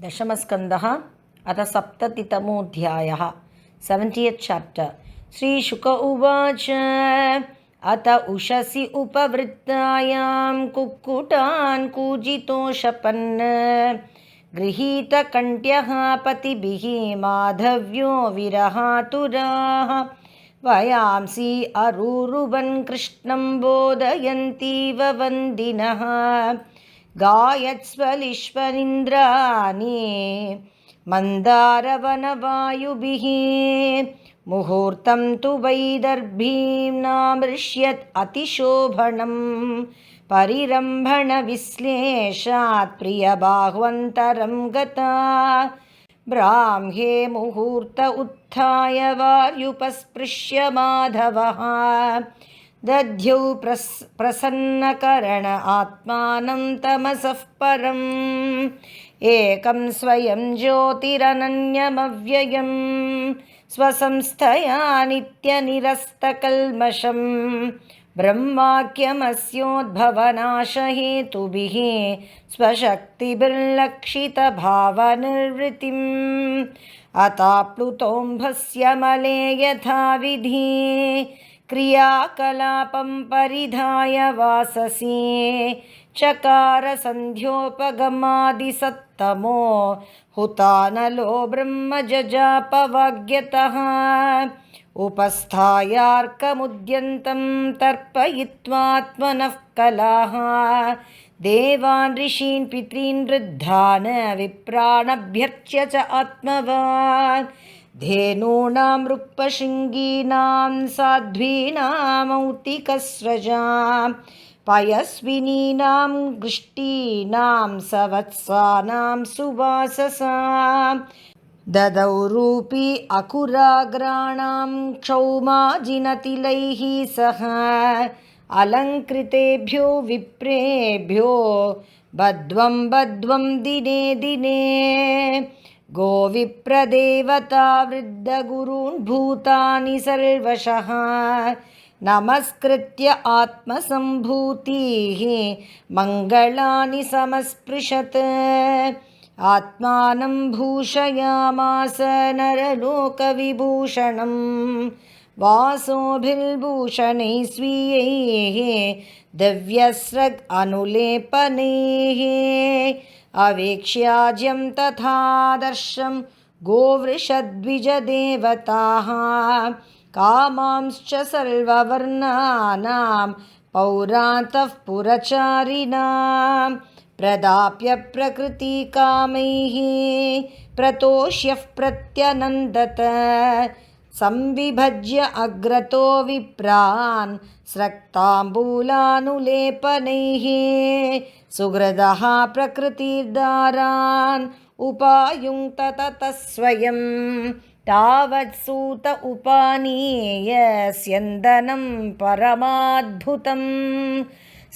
दशमस्कन्धः अथ सप्ततितमोऽध्यायः 70th chapter. श्रीशुक उवाच अत उषसि उपवृत्तायां कुक्कुटान् कूजितोषपन् गृहीतकण्ठ्यः पतिभिः माधव्यो विरहातुराः वयांसि अरूरुवन् कृष्णं बोधयन्तीव वन्दिनः गायत्स्वलिश्वनिन्द्राणि मन्दारवनवायुभिः मुहूर्तं तु वैदर्भीं नामृष्यत् अतिशोभनं परिरम्भणविश्लेषात् प्रियबाह्वन्तरं गता ब्राह्मे मुहूर्त उत्थाय वार्युपस्पृश्य माधवः दध्यौ प्रसन्नकरण आत्मानं तमसः परम् एकं स्वयं ज्योतिरनन्यमव्ययं स्वसंस्थया नित्यनिरस्तकल्मषं ब्रह्माख्यमस्योद्भवनाशहेतुभिः स्वशक्तिभिर्लक्षितभावनिर्वृत्तिम् अताप्लुतोऽम्भस्य मले यथाविधि क्रियाकलापं परिधाय वाससि चकार सन्ध्योपगमादिसत्तमो हुतानलो ब्रह्मजजापवाग्यतः उपस्थायार्कमुद्यन्तं तर्पयित्वात्मनः कलाः देवान् ऋषीन् पितॄन् वृद्धान् विप्रानभ्यर्च्य च आत्मवान् धेनूनां रुक्पशृङ्गीनां साध्वीनामौतिकस्रजां पयस्विनीनां गृष्टीनां सवत्सानां सुवाससां ददौ रूपी अकुराग्राणां क्षौमाजिनतिलैः सह अलङ्कृतेभ्यो विप्रेभ्यो बध्वं दिने दिने गोविप्रदेवता वृद्धगुरून् भूतानि सर्वशः नमस्कृत्य आत्मसम्भूतिः मङ्गलानि समस्पृशत् आत्मानं भूषयामास नरलोकविभूषणं वासोभिर्भूषणैः स्वीयैः दिव्यस्रग् अनुलेपनैः अवेक्ष्याज्यं तथादर्शं गोवृषद्विजदेवताः कामांश्च सर्ववर्णानां पौरान्तः पुरचारिणां प्रदाप्य प्रकृतिकामैः प्रतोष्यः प्रत्यनन्दत संविभज्य अग्रतो विप्रान् स्रक्ताम्बूलानुलेपनैः सुहृदः प्रकृतिर्दारान् उपायुङ्क्त ततः स्वयं तावत्सूत उपानीय स्यन्दनं परमाद्भुतं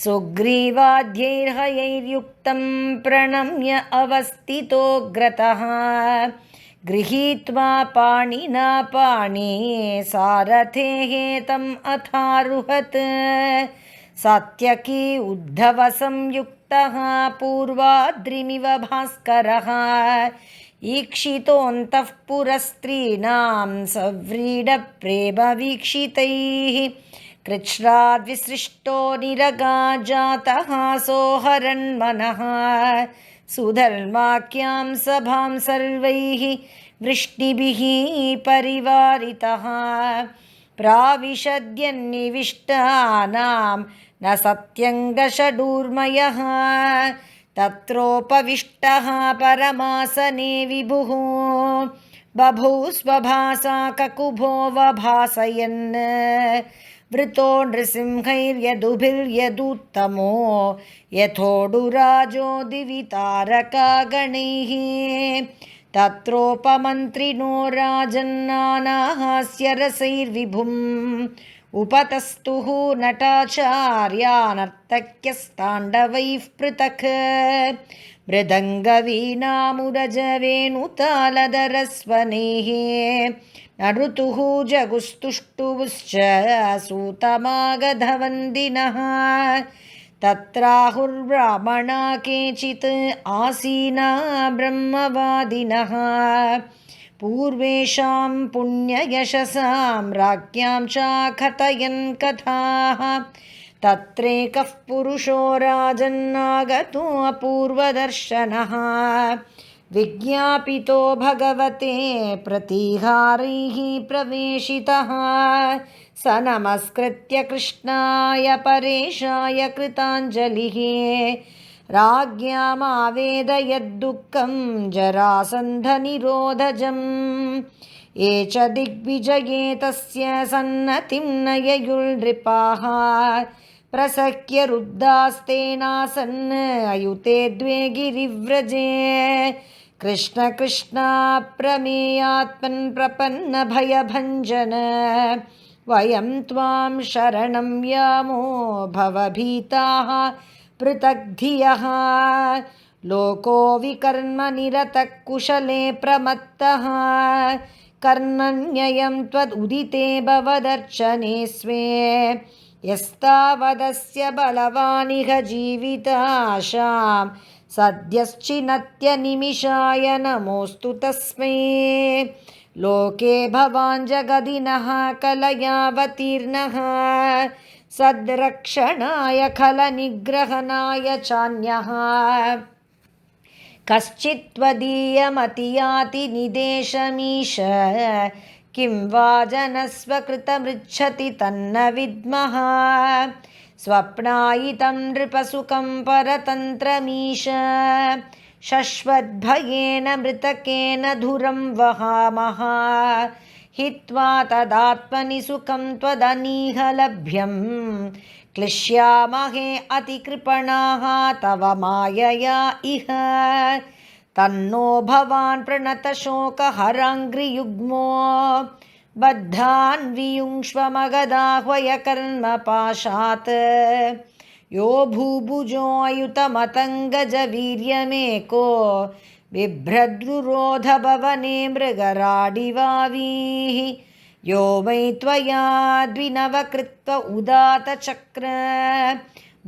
सुग्रीवाद्यैर्हयैर्युक्तं प्रणम्य अवस्थितोऽग्रतः गृहीत्वा पाणिना पाणि सारथेः तम् अथारुहत् सात्यकी उद्धवसंयुक्तः पूर्वाद्रिमिव भास्करः ईक्षितोऽन्तः पुरस्त्रीणां सव्रीडप्रेमवीक्षितैः कृच्छ्राद्विसृष्टो निरगाजातः सोहरन्मनः सुधर्माख्यां सभां सर्वैः वृष्टिभिः परिवारितः प्राविशद्यन्निविष्टानां न सत्यङ्गषडूर्मयः तत्रोपविष्टः परमासने विभुः बभौ स्वभासा ककुभो वभासयन् वृतो नृसिंहैर्यदुभिर्यदुत्तमो यथोडुराजो दिवि तारकागणैः तत्रोपमन्त्रिणो राजन्नानाहास्य रसैर्विभुम् उपतस्तुः नटाचार्या नर्तक्यस्ताण्डवैः पृथक् मृदङ्गवीणामुरजवेणुतालधरस्वनैः नऋतुः जगुस्तुष्टुश्च सूतमागधवन्दिनः तत्राहुर्ब्राह्मणा केचित् आसीना ब्रह्मवादिनः पूर्वेषां पुण्ययशसां राज्ञां च कथयन् कथाः तत्रैकः पुरुषो राजन्नागतो अपूर्वदर्शनः विज्ञापितो भगवते प्रतीहारैः प्रवेशितः स नमस्कृत्य कृष्णाय परेशाय कृताञ्जलिः राज्ञामावेदयद्दुःखं जरासन्धनिरोधजम् ये च दिग्विजये तस्य सन्नतिं न ययुर्नृपाः प्रसह्य रुद्धास्तेनासन् अयुते द्वे गिरिव्रजे कृष्ण कृष्ण प्रमेयात्मन् प्रपन्नभयभञ्जन वयं त्वां शरणं यामो भवभीताः पृथग्धियः लोको विकर्मनिरतः कुशले प्रमत्तः कर्मण्ययं त्वदुदिते भवदर्चने स्वे यस्तावदस्य बलवानिह जीविताशां सद्यश्चिनत्यनिमिषाय नमोऽस्तु तस्मै लोके भवान् जगदिनः कलयावतीर्णः सद्रक्षणाय खलनिग्रहणाय चान्यः कश्चित् त्वदीयमतियाति निदेशमीश किं वा जनस्वकृतमृच्छति तन्न विद्मः स्वप्नायितं नृपसुखं परतन्त्रमीश शश्वद्भयेन मृतकेन धुरं वहामः हित्वा तदात्मनि सुखं त्वदनीह लभ्यं क्लिश्यामहे अतिकृपणाः तव मायया इह तन्नो भवान् प्रणतशोकहराङ्घ्रियुग्मो बद्धान् वियुङ्क्ष्वमगदाह्वय कर्मपाशात् यो भूभुजो अयुतमतङ्गजवीर्यमेको बिभ्रद्रुरोधभवने मृगराडिवावीः यो वै त्वया द्विनवकृत्व उदातचक्र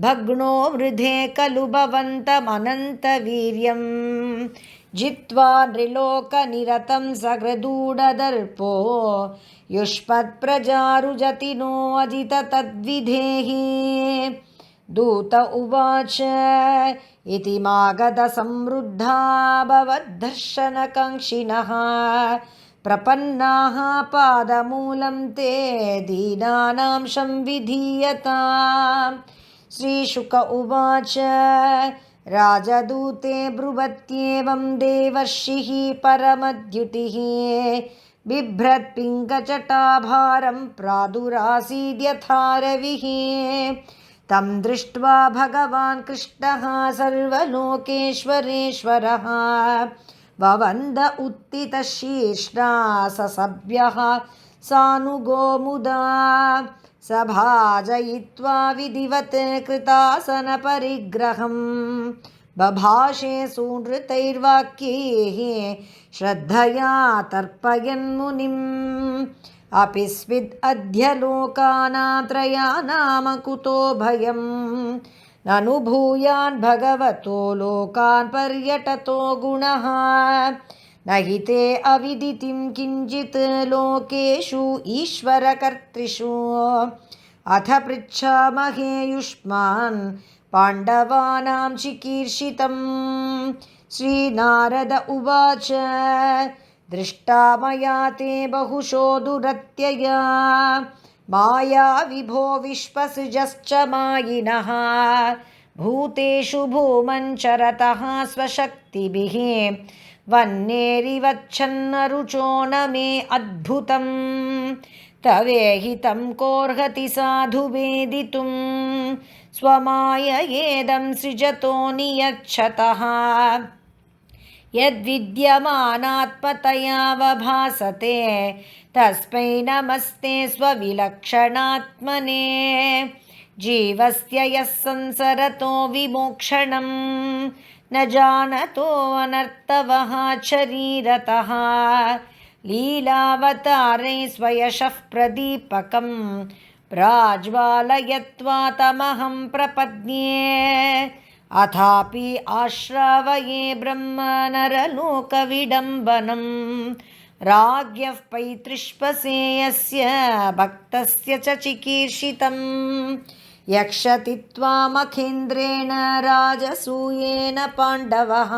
भग्नो वृधे खलु भवन्तमनन्तवीर्यं जित्वा नृलोकनिरतं सकृदूढदर्पो युष्मत्प्रजारुजतिनो अजित तद्विधेहि दूत उवाच इति मागधसमृद्धा भवद्दर्शनकाङ्क्षिणः प्रपन्नाः पादमूलं ते दीनानां संविधीयताम् श्रीशुक उवाच राजदूते ब्रुवत्येवं देवर्षिः परमद्युतिः बिभ्रत्पिङ्गजटाभारं प्रादुरासीद्यथा रविः तं दृष्ट्वा भगवान् कृष्णः सर्वलोकेश्वरेश्वरः ववन्द उत्थितशीर्ष्णा ससभ्यः सानुगो मुदा सभाजयित्वा विधिवत् कृतासनपरिग्रहं बभाषे सुनृतैर्वाक्यैः श्रद्धया तर्पयन्मुनिम् अपि स्विद् अद्य लोकानां त्रयाणां कुतो भयं ननु भूयान् भगवतो लोकान् पर्यटतो गुणः न हि ते अविदितिं किञ्चित् लोकेषु ईश्वरकर्तृषु अथ पृच्छामहे युष्मान् पाण्डवानां चिकीर्षितम् श्रीनारद उवाच दृष्टा मया ते बहुशो दुरत्यया माया विभो विश्वसृजश्च मायिनः भूतेषु भूमञ्चरतः स्वशक्तिभिः वह्नेरिवच्छन्नरुचो न मे अद्भुतं तवेहितं कोर्हति साधु वेदितुं स्वमाययेदं सृजतो नियच्छतः यद्विद्यमानात्मतयावभासते तस्मै नमस्ते स्वविलक्षणात्मने जीवस्य यः संसरतो विमोक्षणं न जानतो अनर्थवः शरीरतः लीलावतारे स्वयशः प्रदीपकं प्राज्वालयत्वा तमहं प्रपद्ये अथापि आश्रावये ब्रह्म नरलोकविडम्बनं राज्ञः पैतृष्पसेयस्य भक्तस्य च चिकीर्षितं यक्षति त्वामखेन्द्रेण राजसूयेन पाण्डवः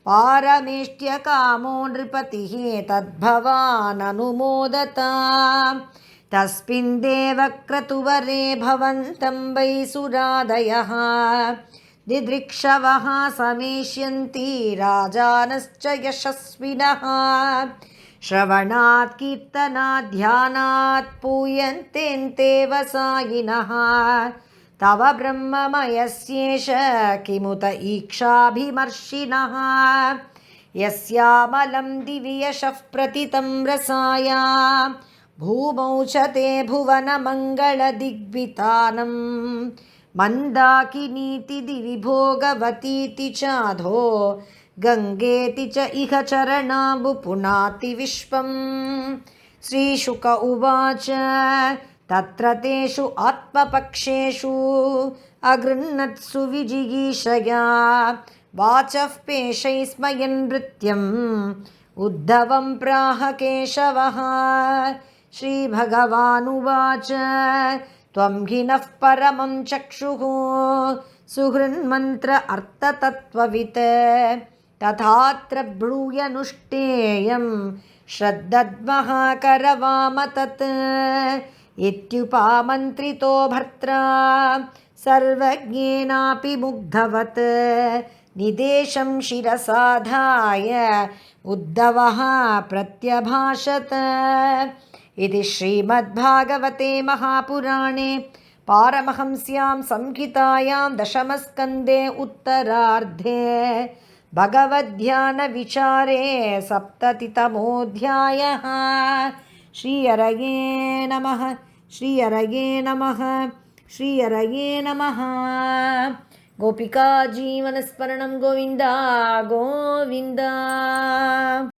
पारमेष्ट्यकामो नृपतिः तद्भवाननुमोदता तस्मिन् देवक्रतुवरे भवन्तं वै सुरादयः दिदृक्षवः समेष्यन्ति राजानश्च यशस्विनः श्रवणात् कीर्तनात् ध्यानात् पूयन्तेऽन्ते वसायिनः तव ब्रह्ममयस्येष किमुत ईक्षाभिमर्शिनः यस्यामलं दिवि यशः प्रतितं रसाया भूमौ च ते भुवनमङ्गलदिग्वितानं मन्दाकिनीति दिवि भोगवतीति चाधो गङ्गेति च इह चरणाम्बुपुनाति विश्वम् श्रीशुक उवाच तत्र तेषु आत्मपक्षेषु अगृह्णत्सु विजिगीषया वाचः पेशैः स्मयन् नृत्यम् उद्धवं प्राह केशवः श्रीभगवानुवाच त्वं हि नः परमं चक्षुः सुहृन्मन्त्र अर्थतत्त्ववित् तथात्र ब्रूयनुष्ठेयं श्रद्धद्मः करवाम तत् इत्युपामन्त्रितो भर्त्रा सर्वज्ञेनापि मुग्धवत् निदेशं शिरसाधाय उद्धवः प्रत्यभाषत इति श्रीमद्भागवते महापुराणे पारमहंस्यां संहितायां दशमस्कन्धे उत्तरार्धे भगवद्ध्यानविचारे सप्ततितमोऽध्यायः। श्रीहरये नमः। श्रीहरये नमः। श्रीहरये नमः। गोपिका जीवनस्मरणं गोविन्द गोविन्द।